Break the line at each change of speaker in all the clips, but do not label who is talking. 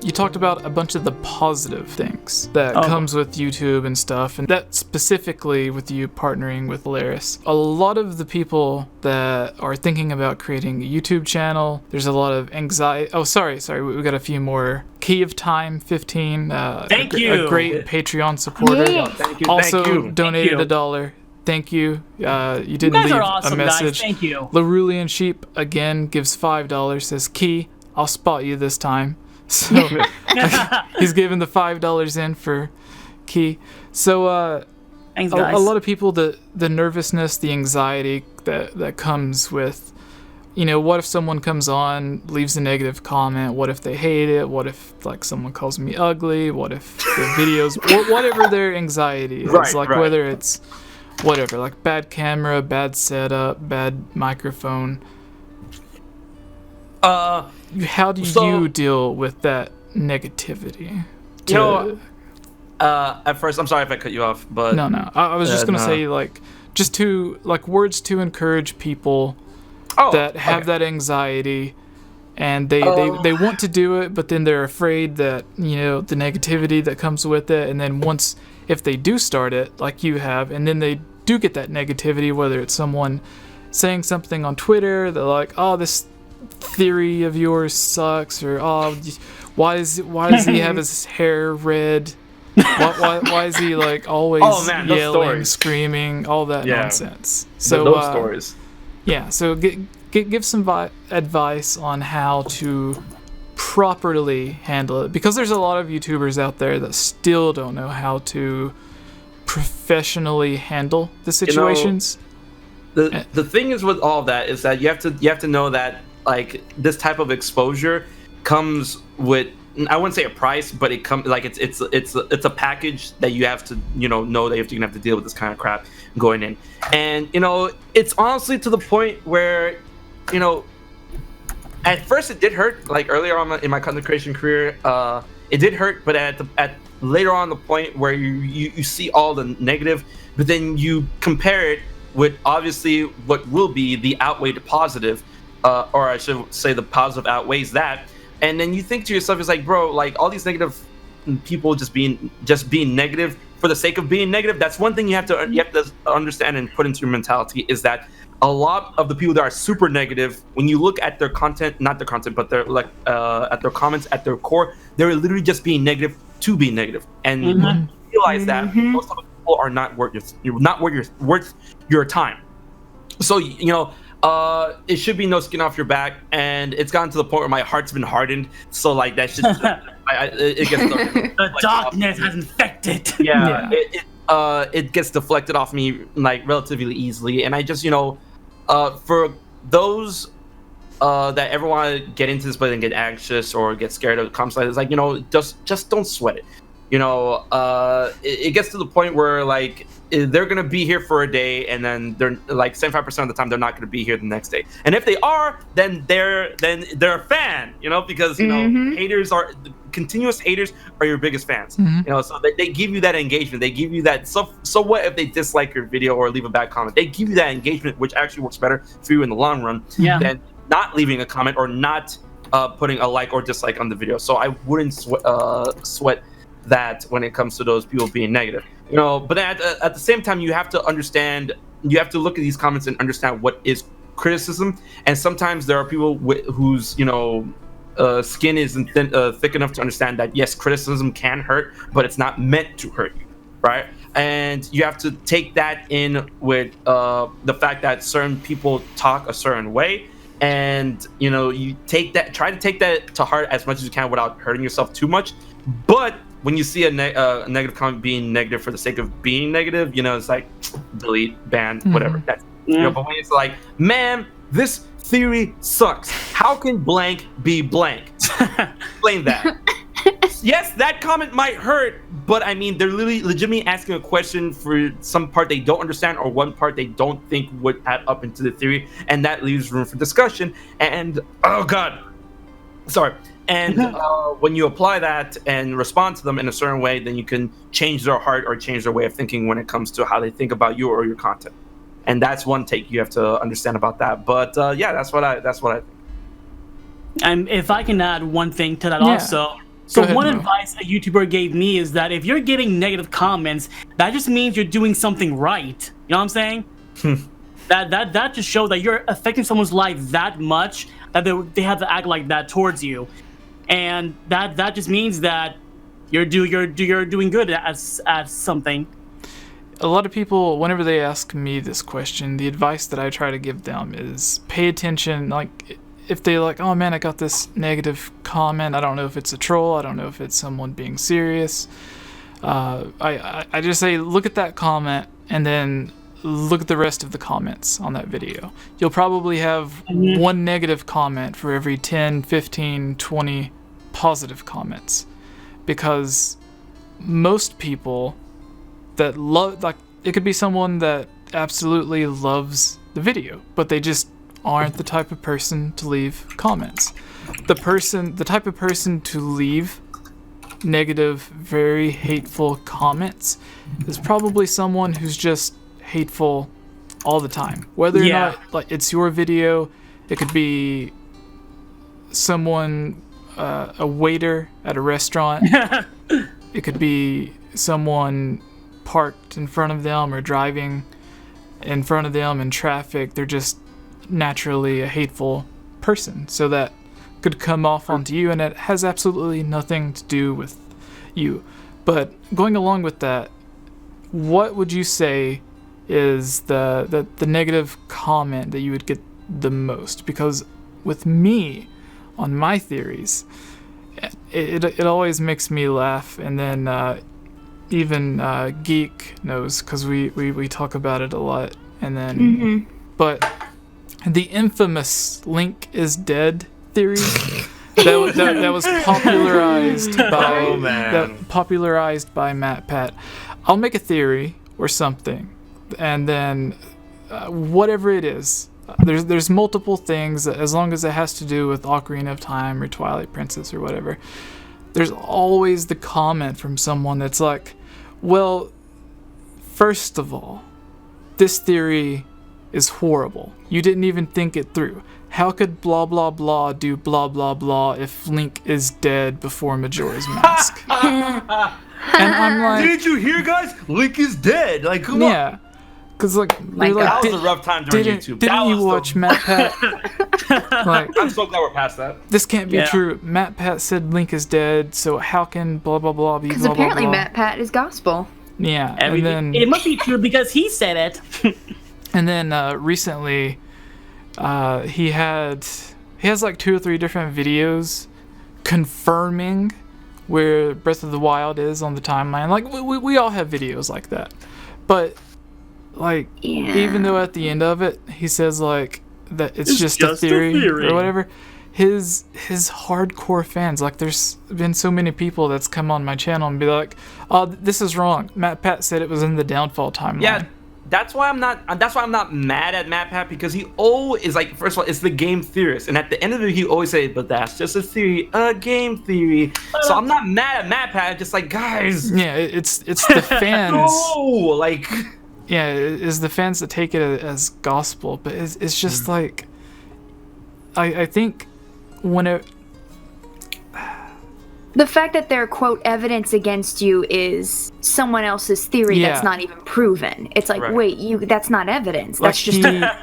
you talked about a bunch of the positive things that comes with YouTube and stuff, and that specifically with you partnering with 𝐼𝐧𝐬. A lot of the people that are thinking about creating a YouTube channel, there's a lot of anxiety. Oh, sorry, we got a few more. 𝐾𝐸15,
thank you.
A great Patreon supporter.
Yeah.
Thank you.
Also
thank you.
donated
thank you.
$1. Thank you. You didn't
You guys
leave
are awesome,
a message.
guys. Thank you.
Larulian Sheep again gives $5. Says, Key, I'll spot you this time. So he's giving the $5 in for Key. So
Thanks, guys.
a lot of people, the nervousness, the anxiety that comes with, what if someone comes on, leaves a negative comment? What if they hate it? What if someone calls me ugly? What if the videos, whatever their anxiety is, whether it's whatever, bad camera, bad setup, bad microphone. How do you deal with that negativity?
At first, I'm sorry if I cut you off, but
no. I was just gonna say, just to words to encourage people that have that anxiety, and they want to do it, but then they're afraid that the negativity that comes with it, and then if they do start it, like you have, and then they do get that negativity, whether it's someone saying something on Twitter, they're like, oh, this theory of yours sucks, or oh, why does he have his hair red? Why is he always yelling, screaming, all that nonsense? So
those stories.
Yeah, so give some advice on how to properly handle it, because there's a lot of YouTubers out there that still don't know how to professionally handle the situations.
The thing is with all of that is that you have to know that this type of exposure comes with, I wouldn't say a price, but it comes it's a package that you have to know that you're gonna have to deal with this kind of crap going in, and it's honestly to the point where at first it did hurt, earlier on in my content creation career, it did hurt, but at later on the point where you see all the negative, but then you compare it with obviously what will be the outweigh the positive, or I should say the positive outweighs that, and then you think to yourself, it's bro, all these negative people just being negative for the sake of being negative. That's one thing you have to understand and put into your mentality, is that a lot of the people that are super negative, when you look at their content, not their content, but their at their comments, at their core, they're literally just being negative to be negative, and you realize that most of the people are not worth your time. So it should be no skin off your back, and it's gotten to the point where my heart's been hardened. So that should it gets
the darkness has infected.
Yeah. It gets deflected off me relatively easily, and I just for those that ever want to get into this but then get anxious or get scared of comments it's just don't sweat it. It gets to the point where they're gonna be here for a day, and then they're 75% of the time they're not gonna be here the next day. And if they are, then they're a fan, because continuous haters are your biggest fans. So they give you that engagement, they give you that. So what if they dislike your video or leave a bad comment? They give you that engagement, which actually works better for you in the long run than not leaving a comment or not putting a like or dislike on the video. So I wouldn't sweat that when it comes to those people being negative, but at the same time, you have to understand, you have to look at these comments and understand what is criticism. And sometimes there are people whose skin isn't thick enough to understand that yes, criticism can hurt, but it's not meant to hurt you, right? And you have to take that in with the fact that certain people talk a certain way, and you try to take that to heart as much as you can without hurting yourself too much. But when you see a negative comment being negative for the sake of being negative, it's delete, ban, whatever. That's but when it's man, this theory sucks. How can blank be blank? Explain that. Yes, that comment might hurt, but I mean, they're literally legitimately asking a question for some part they don't understand or one part they don't think would add up into the theory, and that leaves room for discussion. And oh god, sorry. And when you apply that and respond to them in a certain way, then you can change their heart or change their way of thinking when it comes to how they think about you or your content. And that's one take you have to understand about that. But that's what I think.
And if I can add one thing to that also, So
ahead,
one
Mo.
advice a YouTuber gave me is that if you're getting negative comments, that just means you're doing something right. You know what I'm saying? that just shows that you're affecting someone's life that much that they have to act like that towards you, and that just means that you're doing good at something.
A lot of people, whenever they ask me this question, the advice that I try to give them is pay attention. Like, if they like, oh man, I got this negative comment, I don't know if it's a troll, I don't know if it's someone being serious. I just say, look at that comment and then look at the rest of the comments on that video. You'll probably have one negative comment for every 10, 15, 20 positive comments, because most people that love, like, it could be someone that absolutely loves the video, but they just aren't the type of person to leave comments. The type of person to leave negative, very hateful comments is probably someone who's just hateful all the time. Whether or not like it's your video, it could be someone, a waiter at a restaurant. It could be someone parked in front of them or driving in front of them in traffic. They're just naturally a hateful person, so that could come off onto you, and it has absolutely nothing to do with you. But going along with that, what would you say is the negative comment that you would get the most? Because with me, on my theories, it always makes me laugh, and then even Geek knows, because we talk about it a lot. And then but the infamous Link is dead theory that was popularized by MatPat. I'll make a theory or something, and then whatever it is, there's multiple things, as long as it has to do with Ocarina of Time or Twilight Princess or whatever. There's always the comment from someone that's like, well, first of all, this theory is horrible. You didn't even think it through. How could blah blah blah do blah blah blah if Link is dead before Majora's Mask? And I'm like,
didn't you hear, guys? Link is dead. Like, come on.
yeah, because like,
that was a rough time during YouTube.
Didn't you watch MatPat? Like,
I'm so glad we're past that.
This can't be true. MatPat said Link is dead, so how can blah blah blah be blah blah blah?
Because apparently MatPat is gospel.
Yeah, and then
it must be true because he said it.
And then recently, he has like 2 or 3 different videos confirming where Breath of the Wild is on the timeline. Like, we all have videos like that, but like, even though at the end of it he says like that it's just a theory or whatever, his hardcore fans, like, there's been so many people that's come on my channel and be like, oh, this is wrong, MatPat said it was in the Downfall timeline.
Yeah, that's why I'm not mad at MatPat, because he always, like, first of all, it's the game theorist, and at the end of it he always say, but that's just a theory, a game theory. So I'm not mad at MatPat, just like, guys,
yeah, it's the fans.
No, like,
yeah, it's the fans that take it as gospel, but it's just like, I think when it,
the fact that their quote evidence against you is someone else's theory that's not even proven. It's like, wait, that's not evidence.
Like,
That's just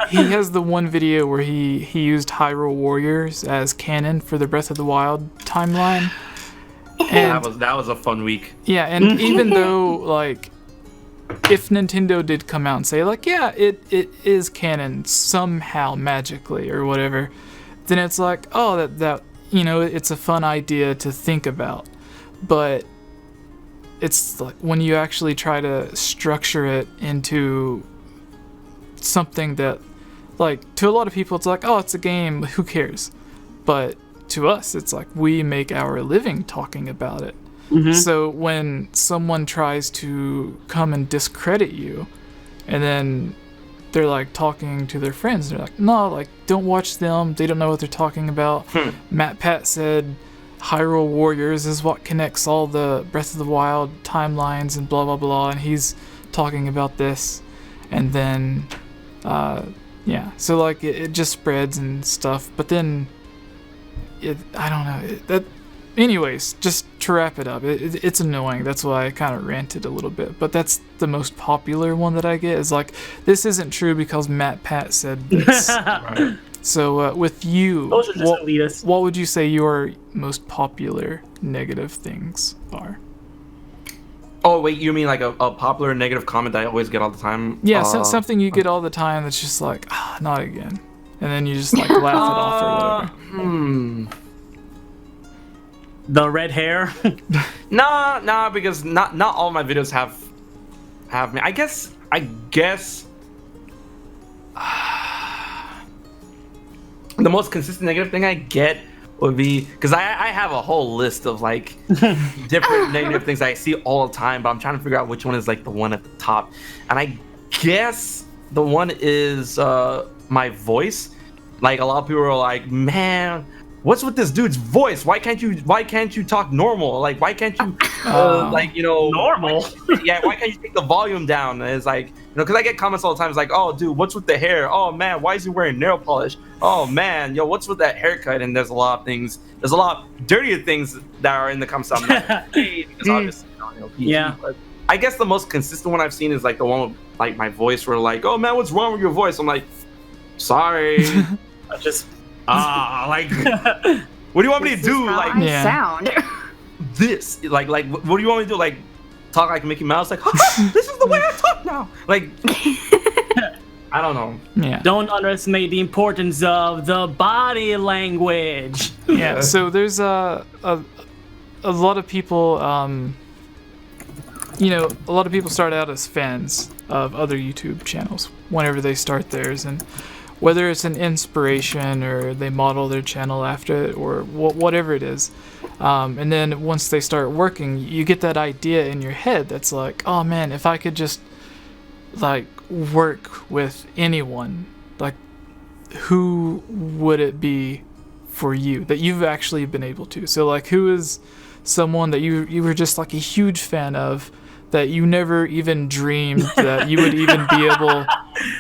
he has the one video where he used Hyrule Warriors as canon for the Breath of the Wild timeline. And
that was a fun week.
yeah, and even though, like, if Nintendo did come out and say like, yeah, it is canon somehow magically or whatever, then it's like, oh, that you know, it's a fun idea to think about. But it's like, when you actually try to structure it into something that, like, to a lot of people it's like, oh, it's a game, who cares? But to us, it's like, we make our living talking about it. So when someone tries to come and discredit you, and then they're like talking to their friends, they're like, no, like, don't watch them, they don't know what they're talking about. MatPat said Hyrule Warriors is what connects all the Breath of the Wild timelines and blah blah blah, and he's talking about this. And then yeah, so like, it just spreads and stuff. But then I don't know, anyways, just to wrap it up, it's annoying. That's why I kind of ranted a little bit. But that's the most popular one that I get is like, this isn't true because Matt Pat said this. Right. So with you,
those are just elitists.
What would you say your most popular negative things are?
Oh, wait, you mean like a popular negative comment that I always get all the time?
Yeah, something you get all the time that's just like, not again. And then you just like laugh it off or whatever.
The red hair?
Nah, because not all my videos have me. I guess the most consistent negative thing I get would be, because I have a whole list of like different negative things I see all the time, but I'm trying to figure out which one is like the one at the top. And I guess the one is my voice. Like a lot of people are like, man, what's with this dude's voice? Why can't you talk normal? Like, why can't you like, you know,
normal?
Why can't you take the volume down? And it's like, you know, because I get comments all the time. It's like, oh, dude, what's with the hair? Oh man, why is he wearing nail polish? Oh man, yo, what's with that haircut? And there's a lot of things. There's a lot dirtier things that are in the comments. I'm like, hey, because obviously, you know, PG,
yeah.
But I guess the most consistent one I've seen is like the one with like my voice, where like, oh man, what's wrong with your voice? I'm like, sorry.
I just
like, what do you want me to do? Like,
sound.
This, like, what do you want me to do? Like, talk like Mickey Mouse? Like, this is the way I talk now. Like, I don't know.
Yeah.
Don't underestimate the importance of the body language.
Yeah. So there's a lot of people. You know, a lot of people start out as fans of other YouTube channels whenever they start theirs, and whether it's an inspiration or they model their channel after it or whatever it is. And then once they start working, you get that idea in your head that's like, oh man, if I could just like work with anyone, like who would it be for you that you've actually been able to? So like, who is someone that you were just like a huge fan of that you never even dreamed that you would even be able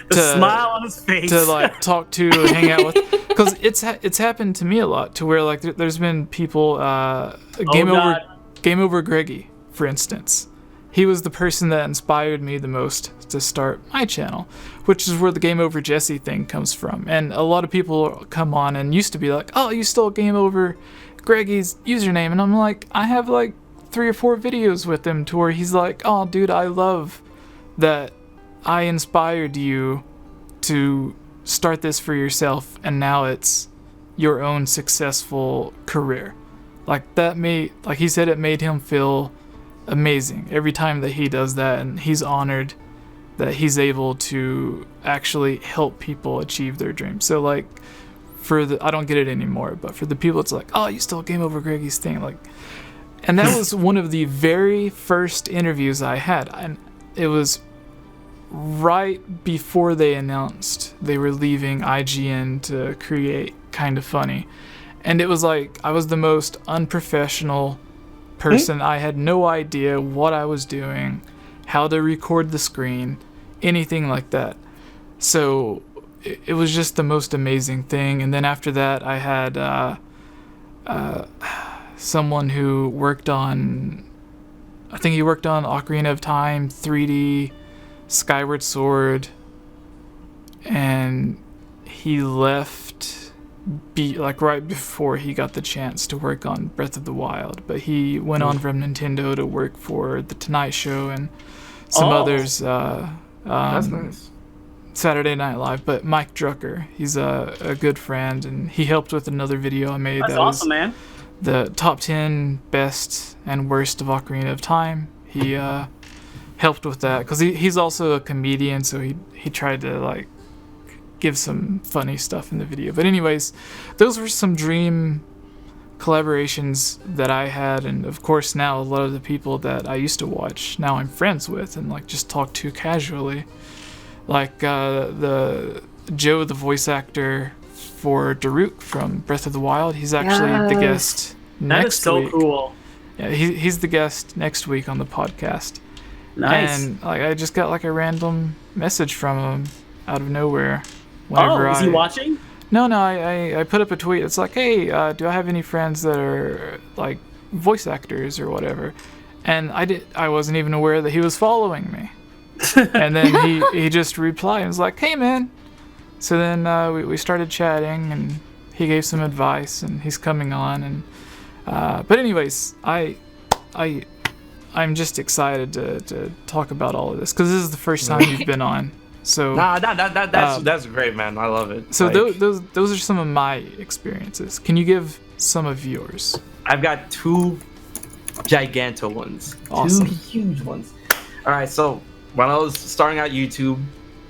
to
smile on his face
to like talk to and hang out with? Because it's happened to me a lot, to where like there's been people 𝐴𝐵𝐺𝐬𝐿, for instance. He was the person that inspired me the most to start my channel, which is where the GameOverJesse thing comes from. And a lot of people come on and used to be like, oh, you stole GameOverGreggy's username, and I'm like, I have like 3 or 4 videos with him to where he's like, oh dude, I love that I inspired you to start this for yourself, and now it's your own successful career. Like that like he said, it made him feel amazing every time that he does that, and he's honored that he's able to actually help people achieve their dreams. So like I don't get it anymore, but for the people it's like, oh, you stole GameOverGreggy's thing, like. And that was one of the very first interviews I had, and it was right before they announced they were leaving IGN to create Kinda Funny. And it was like, I was the most unprofessional person. I had no idea what I was doing, how to record the screen, anything like that. So it was just the most amazing thing. And then after that, I had someone who worked on, I think he worked on Ocarina of Time, 3D, Skyward Sword, and he left like right before he got the chance to work on Breath of the Wild. But he went on from Nintendo to work for The Tonight Show and some others.
That's nice.
Saturday Night Live. But Mike Drucker, he's a good friend, and he helped with another video I made.
That's awesome, man.
The top 10 best and worst of Ocarina of Time. He helped with that because he's also a comedian, so he tried to like give some funny stuff in the video. But anyways, those were some dream collaborations that I had, and of course now a lot of the people that I used to watch now I'm friends with and like just talk to casually, like the Joe, the voice actor for Daruk from Breath of the Wild. He's actually the guest next week. That is so
cool.
Yeah, he's the guest next week on the podcast.
Nice.
And like I just got like a random message from him out of nowhere. Whenever
is he watching?
No, I put up a tweet. It's like, hey, do I have any friends that are like voice actors or whatever. And I wasn't even aware that he was following me. And then he just replied and was like, "Hey man." So then we started chatting, and he gave some advice, and he's coming on. And but anyways, I'm just excited to talk about all of this because this is the first time you've been on. So
that's great, man. I love it.
So those are some of my experiences. Can you give some of yours?
I've got 2 giganto ones.
Awesome.
2 huge ones. All right, so when I was starting out YouTube,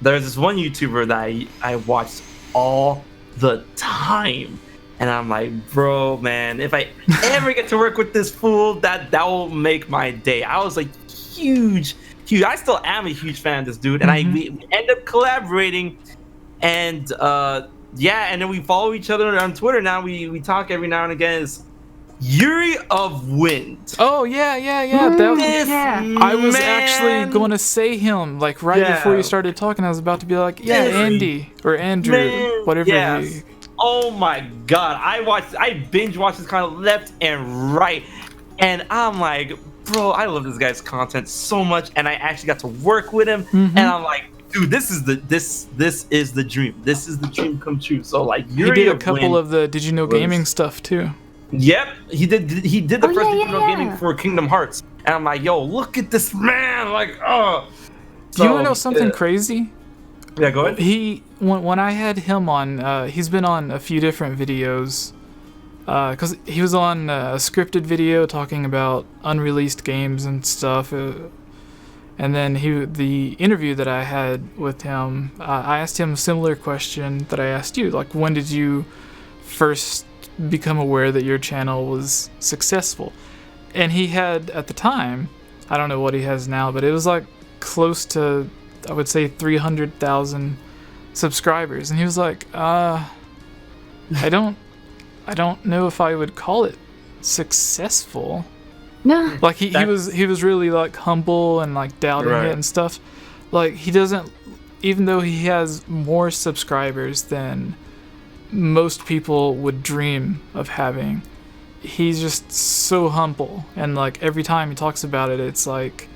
there's this one YouTuber that I watched all the time. And I'm like, bro, man, if I ever get to work with this fool, that will make my day. I was like, huge. I still am a huge fan of this dude. And we end up collaborating. And and then we follow each other on Twitter. Now we talk every now and again. It's 𝐼𝐧𝐬𝐿.
Oh, yeah. I was actually going to say him, like, before you started talking. I was about to be like, Andy or Andrew, whatever.
Yes. Oh my god, I binge watched this kind of left and right, and I'm like, bro, I love this guy's content so much, and I actually got to work with him, and I'm like, dude, this is the dream. This is the dream come true. So like,
he did a couple of the Did You Know Gaming stuff too.
Yep, he did the first Did You Know Gaming for Kingdom Hearts, and I'm like, yo, look at this man, like, oh.
So, you want to know something crazy?
Yeah, go ahead.
When I had him on, he's been on a few different videos, because he was on a scripted video talking about unreleased games and stuff, and then the interview that I had with him, I asked him a similar question that I asked you, like, when did you first become aware that your channel was successful? And he had, at the time, I don't know what he has now, but it was like close to, I would say, 300,000 subscribers, and he was like, I don't know if I would call it successful.
No.
Like he was really like humble and like doubting it and stuff. Like he doesn't, even though he has more subscribers than most people would dream of having, he's just so humble, and like every time he talks about it, it's like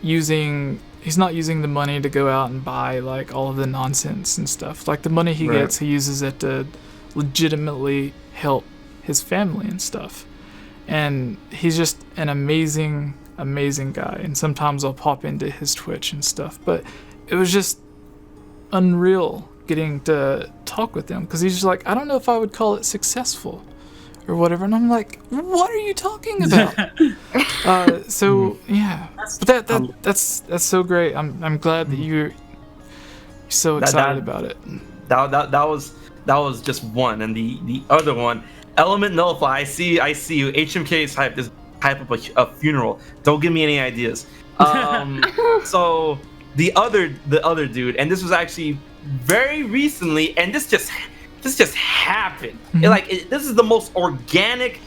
he's not using the money to go out and buy like all of the nonsense and stuff. Like the money he gets, he uses it to legitimately help his family and stuff. And he's just an amazing guy. And sometimes I'll pop into his Twitch and stuff. But it was just unreal getting to talk with him, because he's just like, I don't know if I would call it successful or whatever. And I'm like, what are you talking about? So yeah, but that's so great. I'm glad that you're so excited about it.
That was just one, and the other one, Element Nullify. I see you. HMK is hype up a funeral. Don't give me any ideas. So the other dude, and this was actually very recently, and this just happened. This is the most organic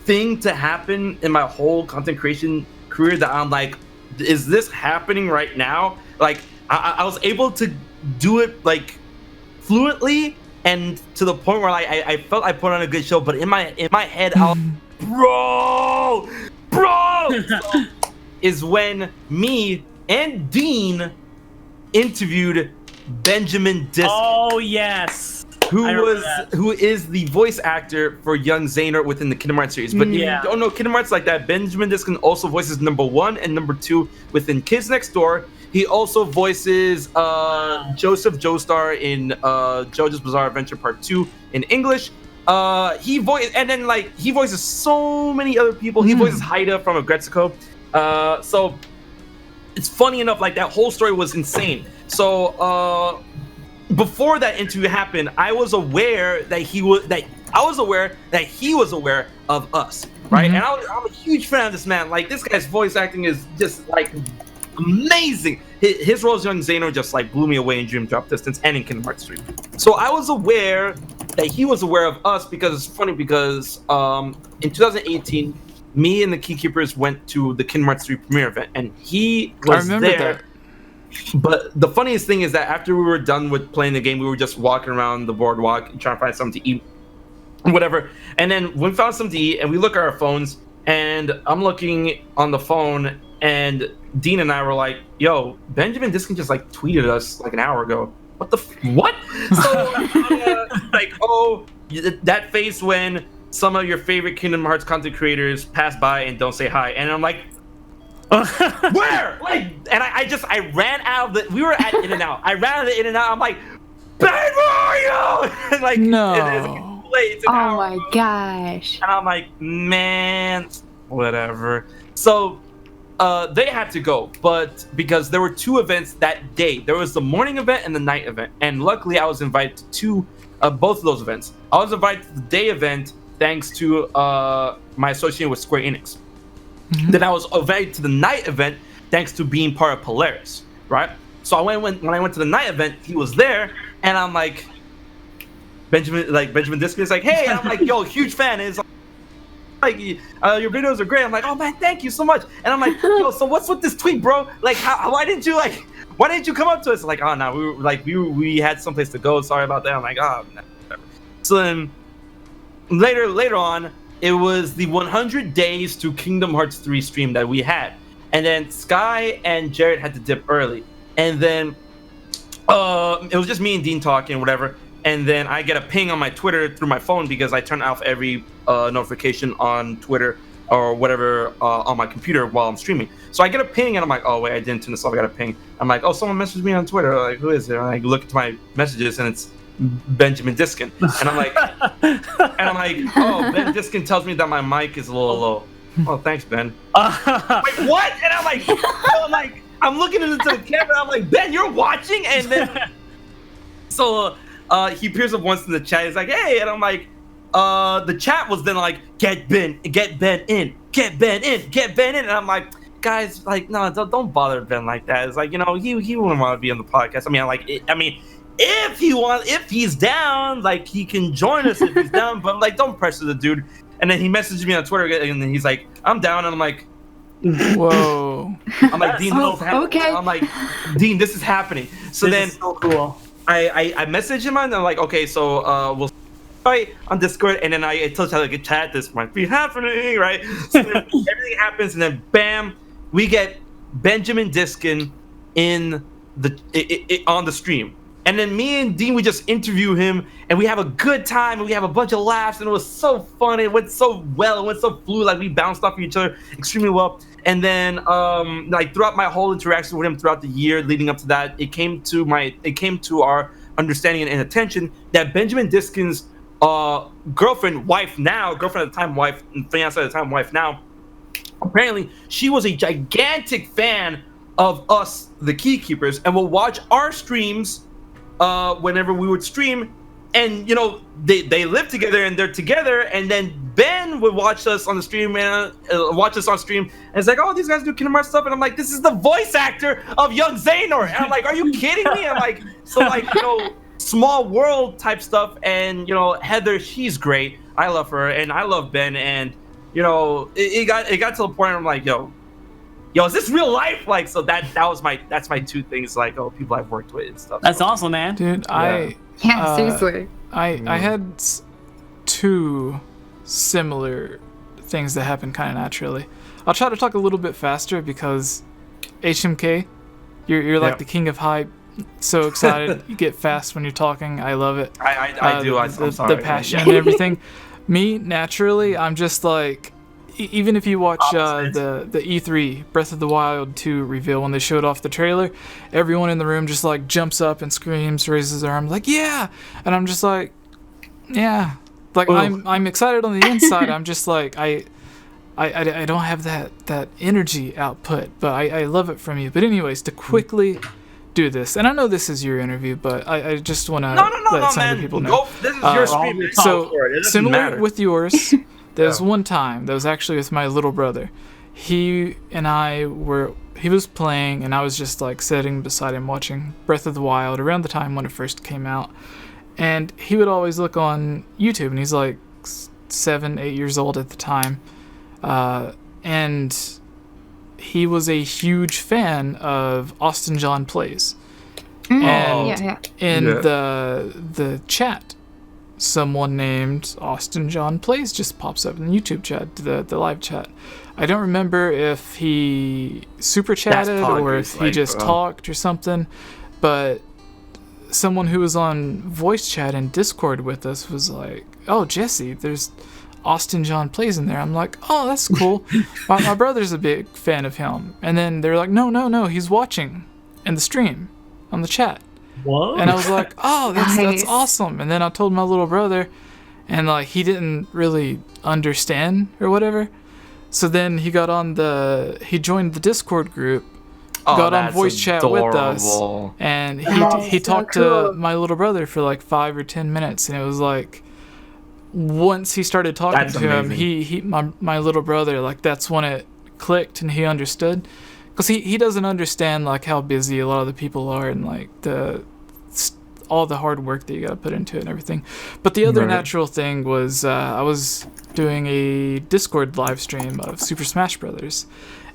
thing to happen in my whole content creation career, that I'm like, is this happening right now? Like I was able to do it like fluently, and to the point where I felt I put on a good show, but in my head, I was, bro, is when me and Dean interviewed Benjamin Disk.
Oh yes,
who is the voice actor for young Xehanort within the Kingdom Hearts series. But if you don't know Kingdom Hearts like that, Benjamin Diskin also voices number 1 and number 2 within Kids Next Door. He also voices Joseph Joestar in JoJo's Bizarre Adventure Part 2 in English. He voices so many other people. He voices Haida from Aggretsuko. So it's funny enough, like that whole story was insane. So before that interview happened, I was aware that he was aware of us, right? And I'm a huge fan of this man. Like, this guy's voice acting is just like amazing. His role as young Xehanort just like blew me away in Dream Drop Distance and in Kingdom Hearts 3. So I was aware that he was aware of us, because it's funny, because in 2018, me and the Keykeepers went to the Kingdom Hearts 3 premiere event, and he was there.
That.
But the funniest thing is that after we were done with playing the game, we were just walking around the boardwalk and trying to find something to eat. whatever. And then we found something to eat, and we look at our phones, and I'm looking on the phone, and Dean and I were like, "Yo, Benjamin Diskin just like tweeted us like an hour ago. What the what?" So like, oh, that face when some of your favorite Kingdom Hearts content creators pass by and don't say hi, and I'm like, where? Like, and I ran out of the. We were at In-N-Out. I ran out of the In-N-Out. I'm like, Ben, where are you? And like,
no.
It's
oh my gosh.
And I'm like, man, whatever. So they had to go, but because there were 2 events that day. There was the morning event and the night event. And luckily I was invited to both of those events. I was invited to the day event thanks to my association with Square Enix. Mm-hmm. Then I was invited to the night event thanks to being part of Polaris, right? So when I went to the night event, he was there, and I'm like, Benjamin Diskin is like, hey, and I'm like, yo, huge fan. And it's like, your videos are great. I'm like, oh man, thank you so much. And I'm like, yo, so what's with this tweet, bro? Like, why didn't you come up to us? Like, oh no, we had someplace to go. Sorry about that. I'm like, oh, no, whatever. So then later on, it was the 100 days to Kingdom Hearts 3 stream that we had, and then Sky and Jared had to dip early, and then it was just me and Dean talking, whatever. And then I get a ping on my Twitter through my phone because I turn off every notification on Twitter or whatever on my computer while I'm streaming. So I get a ping, and I'm like, oh wait, I didn't turn this off. I got a ping. I'm like, oh, someone messaged me on Twitter. Like, who is it? And I look at my messages, and it's Benjamin Diskin. And I'm like, oh, Ben Diskin tells me that my mic is a little low. Oh, thanks, Ben. Wait, what? And I'm looking into the camera. I'm like, Ben, you're watching? And then so he appears up once in the chat. He's like, hey, and I'm like, the chat was then like, get Ben in, get Ben in. And I'm like, guys, like, no, don't bother Ben like that. It's like, you know, he wouldn't want to be on the podcast. If he's down, like, he can join us if he's down, but like, don't pressure the dude. And then he messaged me on Twitter, and then he's like, I'm down, and I'm like,
whoa.
I'm like, Dean, this is happening.
Okay.
I'm like, Dean, this is happening. So
this
then
is so cool.
I message him, and I'm like, okay, so we'll fight on Discord, and then I tell you how to get chat. This might be happening, right? So then everything happens, and then bam, we get Benjamin Diskin in on the stream. And then me and Dean, we just interview him, and we have a good time, and we have a bunch of laughs, and it was so fun. It went so well. It went so fluid. Like, we bounced off each other extremely well. And then, like, throughout my whole interaction with him throughout the year leading up to that, it came to our understanding and attention that Benjamin Diskin's girlfriend at the time, wife, fiance at the time, wife now, apparently she was a gigantic fan of us, the Key Keepers, and will watch our streams whenever we would stream. And, you know, they live together, and they're together, and then Ben would watch us on the stream, and it's like, oh, these guys do Kingdom Hearts stuff, and I'm like, this is the voice actor of young Xehanort, and I'm like, are you kidding me? I'm like, so, like, you know, small world type stuff. And, you know, Heather, she's great, I love her, and I love Ben. And, you know, it got to the point where I'm like, yo, is this real life? Like, so that's my 2 things, like, oh, people I've worked with and stuff.
That's awesome, man.
Dude,
Yeah, seriously.
I had 2 similar things that happened kind of naturally. I'll try to talk a little bit faster because HMK, you're like the king of hype. So excited. You get fast when you're talking. I love it.
I do. I'm sorry.
The passion and everything. Me, naturally, I'm just like, even if you watch the E3 Breath of the Wild 2 reveal, when they showed off the trailer, everyone in the room just like jumps up and screams, raises their arm, like, yeah. And I'm just like, yeah. Like, I'm excited on the inside. I'm just like, I don't have that energy output, but I love it from you. But anyways, to quickly do this, and I know this is your interview, but I just want to let some of the people know.
This is your stream.
So similar with yours, there's one time that was actually with my little brother. He was playing, and I was just like sitting beside him watching Breath of the Wild around the time when it first came out. And he would always look on YouTube, and he's like 7, 8 years old at the time. And he was a huge fan of Austin John Plays. And in the chat, someone named Austin John Plays just pops up in the YouTube chat, the live chat. I don't remember if he super chatted or if he just talked or something, but someone who was on voice chat and Discord with us was like, "Oh, Jesse, there's Austin John Plays in there." I'm like, "Oh, that's cool." my brother's a big fan of him. And then they're like, no, he's watching in the stream on the chat.
What?
And I was like, "Oh, that's awesome." And then I told my little brother, and like he didn't really understand or whatever. So then he joined the Discord group, got on voice chat with us, and he talked to my little brother for like 5 or 10 minutes, and it was like, once he started talking to him, my little brother, like that's when it clicked and he understood, because he doesn't understand like how busy a lot of the people are and like all the hard work that you got to put into it and everything. But the other natural thing was I was doing a Discord live stream of Super Smash Brothers,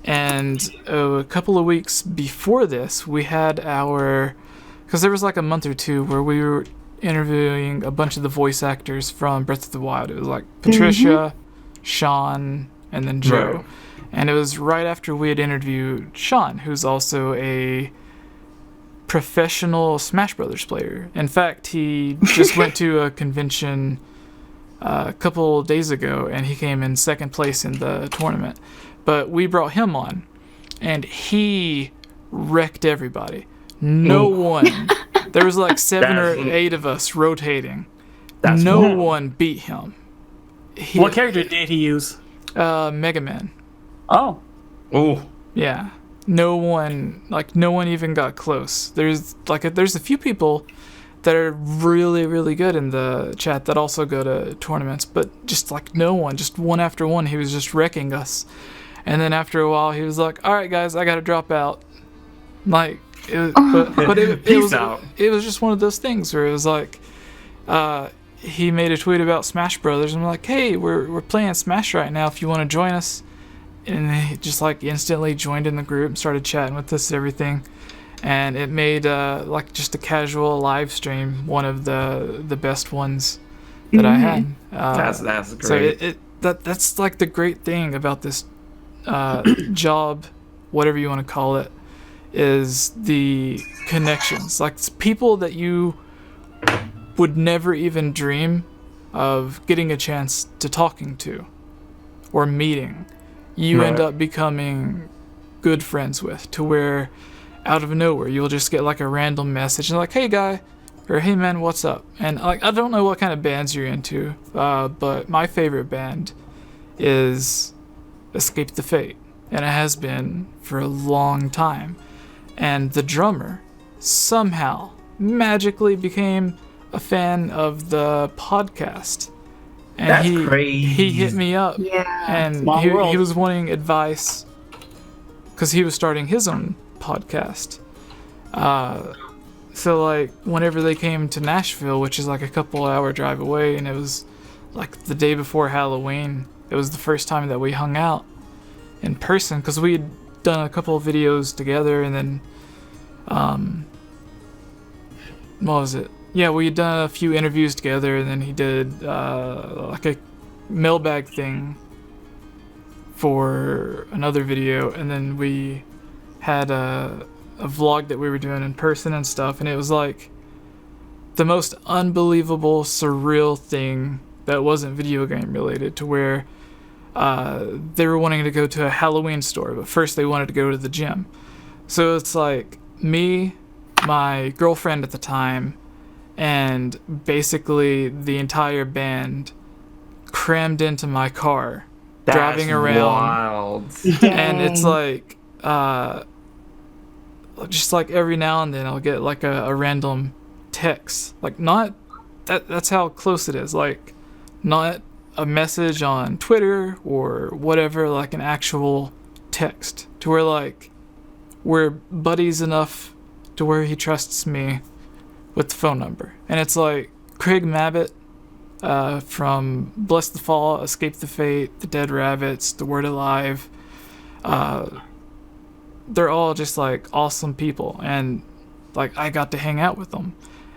and a couple of weeks before this, we had because there was like a month or two where we were interviewing a bunch of the voice actors from Breath of the Wild. It was like Patricia, Sean, and then Joe. Right. And it was right after we had interviewed Sean, who's also a professional Smash Brothers player. In fact, he just went to a convention a couple days ago, and he came in second place in the tournament. But we brought him on, and he wrecked everybody. No one. There was like 7 or 8 of us rotating. No one beat him.
What character did he use?
Mega Man.
Oh.
Yeah. No one even got close. There's a few people that are really, really good in the chat that also go to tournaments, but just like no one, just one after one, he was just wrecking us. And then after a while, he was like, "All right, guys, I gotta drop out." Like, but it was just one of those things where it was like, he made a tweet about Smash Brothers, and I'm like, "Hey, we're playing Smash right now. If you want to join us," and he just like instantly joined in the group and started chatting with us and everything. And it made like just a casual live stream one of the best ones that I had.
That's great.
So that's like the great thing about this job, whatever you want to call it, is the connections. Like people that you would never even dream of getting a chance to talking to or meeting, you end up becoming good friends with, to where out of nowhere you'll just get like a random message and like, "Hey guy," or "Hey man, what's up?" And like, I don't know what kind of bands you're into, but my favorite band is Escape the Fate, and it has been for a long time. And the drummer somehow magically became a fan of the podcast, and
That's crazy.
He hit me up, and he was wanting advice because he was starting his own podcast. So like whenever they came to Nashville, which is like a couple hour drive away, and it was like the day before Halloween, it was the first time that we hung out in person, because we had done a couple of videos together, and then what was it? Yeah, we had done a few interviews together, and then he did like a mailbag thing for another video, and then we had a vlog that we were doing in person and stuff, and it was like the most unbelievable, surreal thing that wasn't video game related, to where they were wanting to go to a Halloween store, but first they wanted to go to the gym. So it's like me, my girlfriend at the time, and basically the entire band crammed into my car, driving around.
Wild.
And it's like just like every now and then I'll get like a random text, like not that's how close it is, like not a message on Twitter or whatever, like an actual text, to where like we're buddies enough to where he trusts me with the phone number. And it's like Craig Mabbitt from Bless the Fall, Escape the Fate, The Dead Rabbits, The Word Alive. They're all just like awesome people, and like I got to hang out with them.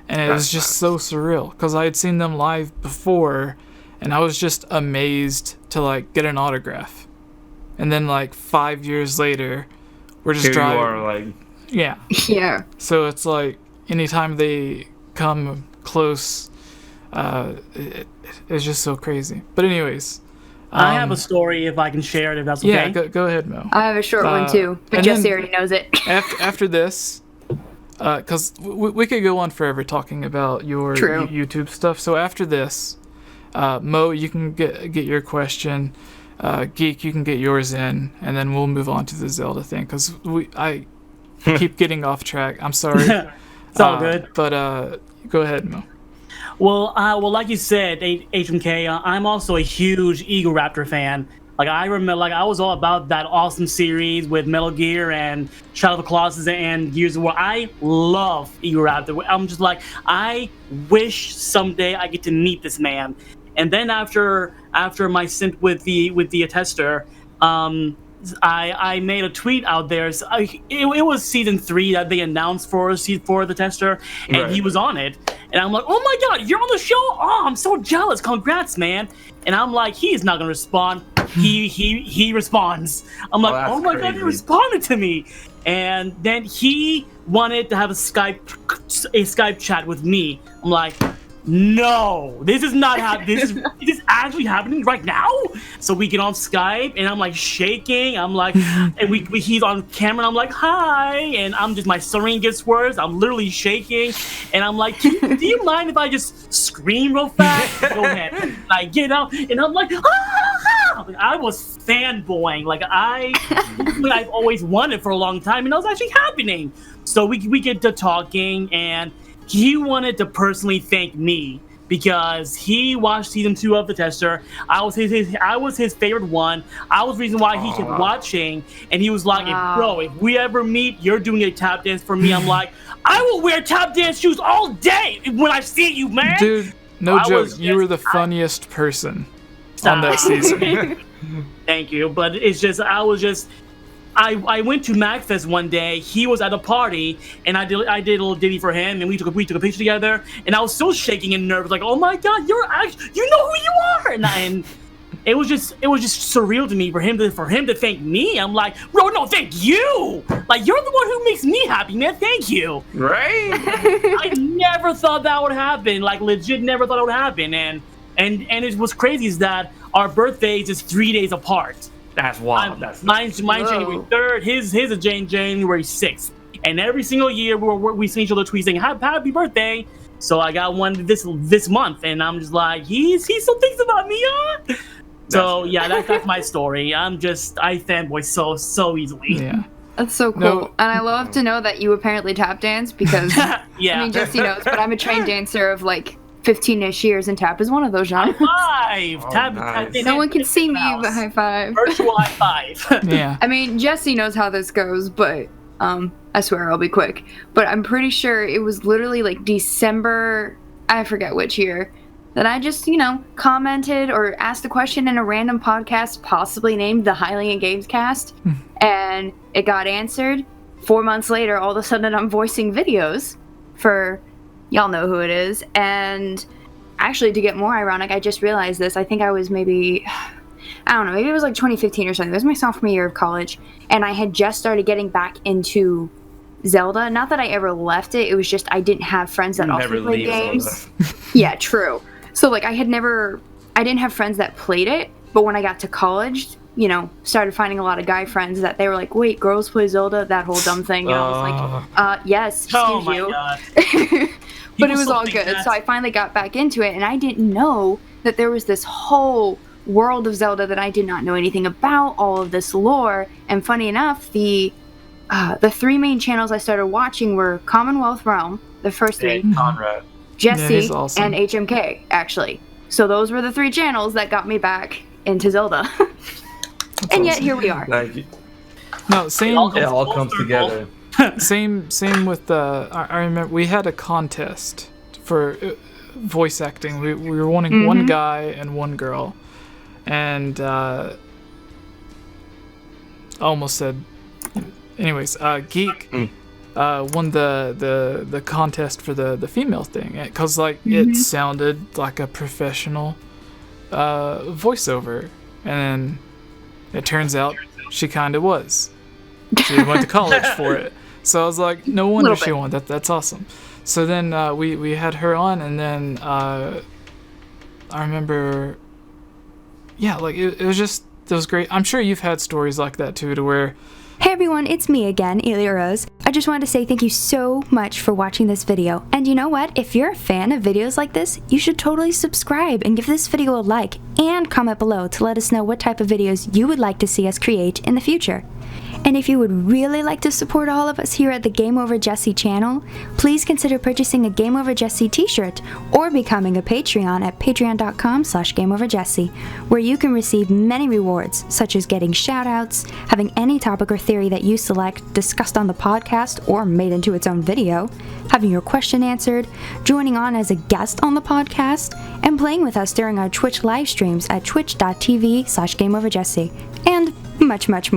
and it was just so surreal because I had seen them live before, and I was just amazed to like get an autograph. And then like 5 years later, we're just driving.
You are, like...
Yeah.
So it's like anytime they come close, it's just so crazy. But anyways,
I have a story if I can share it, if that's okay.
Yeah, go ahead, Mo.
I have a short one too, but Jesse already knows it.
after this, because we could go on forever talking about your YouTube stuff. So after this, Mo, you can get your question. Geek, you can get yours in, and then we'll move on to the Zelda thing because I keep getting off track. I'm sorry.
It's all good.
But go ahead, Mo.
Well, like you said, HMK, I'm also a huge Eagle-Raptor fan. Like I remember, like I was all about that awesome series with Metal Gear and Shadow of the Colossus and Gears of War. I love Eagle-Raptor. I'm just like, I wish someday I get to meet this man. And then after my stint with the tester, I made a tweet out there. So it was season 3 that they announced for the tester, and he was on it. And I'm like, oh my god, you're on the show! Oh, I'm so jealous. Congrats, man. And I'm like, he's not gonna respond. He responds. I'm like, oh my god, he responded to me. And then he wanted to have a Skype chat with me. I'm like, no, this is not happening. This is actually happening right now. So we get on Skype, and I'm like shaking. I'm like, and he's on camera, and I'm like, hi, and I'm just, my serene gets worse. I'm literally shaking, and I'm like, do you mind if I just scream real fast? Go ahead. And I get out, and I'm like, ah! I was fanboying, like I've always wanted for a long time, and that was actually happening. So we get to talking, and he wanted to personally thank me because he watched season 2 of the tester. I was his favorite one. I was the reason why he kept watching, and he was like, bro, if we ever meet, you're doing a tap dance for me. I'm like, I will wear tap dance shoes all day when I see you, man.
Dude, no joke, you were the funniest person on that season.
Thank you, but it's just, I went to MagFest one day. He was at a party, and I did a little ditty for him, and we took a picture together. And I was still shaking and nervous, like, oh my god, you know who you are. And it was just surreal to me for him to thank me. I'm like, bro, no, thank you. Like, you're the one who makes me happy, man. Thank you.
Right?
I never thought that would happen. Like, legit, never thought it would happen. And it was crazy is that our birthdays is 3 days apart.
That's wild.
Mine's January 3rd. His is January 6th. And every single year we send each other tweets saying happy birthday. So I got one this month, and I'm just like, he still thinks about me, huh? So yeah, that's my story. I fanboy so easily.
Yeah. That's so cool. And I love to know that you apparently tap dance because
yeah.
I mean, Jesse knows, but I'm a trained dancer of like 15-ish years, and tap is one of those genres.
High five!
Nice.
No one can see me, but high five.
Virtual high five.
Yeah.
I mean, Jesse knows how this goes, but I swear I'll be quick. But I'm pretty sure it was literally like December, I forget which year, that I just, commented or asked a question in a random podcast, possibly named the Hylian Games Cast, and it got answered. 4 months later, all of a sudden I'm voicing videos for... Y'all know who it is. And actually, to get more ironic, I just realized this. I think I was maybe it was like 2015 or something. It was my sophomore year of college. And I had just started getting back into Zelda. Not that I ever left it. It was just I didn't have friends that also played games. Yeah, true. So, like, I didn't have friends that played it. But when I got to college, started finding a lot of guy friends that they were like, wait, girls play Zelda? That whole dumb thing. And I was like, yes, excuse you.
God.
But it was all good. So I finally got back into it, and I didn't know that there was this whole world of Zelda that I did not know anything about, all of this lore. And funny enough, the 3 main channels I started watching were Commonwealth Realm, the first 3,
Conrad,
Jesse,
awesome.
and HMK, actually. So those were the 3 channels that got me back into Zelda. And yet here we are.
Thank you.
No, same.
It all comes together.
Same with I remember we had a contest for voice acting. We were wanting one guy and one girl, and I almost said. Anyways, Geek, won the contest for the female thing, because like it sounded like a professional voiceover, and then it turns out she kind of was. She went to college for it, so I was like, no wonder she won. That's awesome. So then we had her on, and then I remember, yeah, like it was great. I'm sure you've had stories like that too, to where.
Hey everyone, it's me again, 𝐼𝐧𝐬𝐿𝐼. I just wanted to say thank you so much for watching this video. And you know what? If you're a fan of videos like this, you should totally subscribe and give this video a like and comment below to let us know what type of videos you would like to see us create in the future. And if you would really like to support all of us here at the GameOverJesse channel, please consider purchasing a GameOverJesse t-shirt or becoming a Patreon at patreon.com/GameOverJesse, where you can receive many rewards, such as getting shoutouts, having any topic or theory that you select discussed on the podcast or made into its own video, having your question answered, joining on as a guest on the podcast, and playing with us during our Twitch live streams at twitch.tv/GameOverJesse, and much, much more.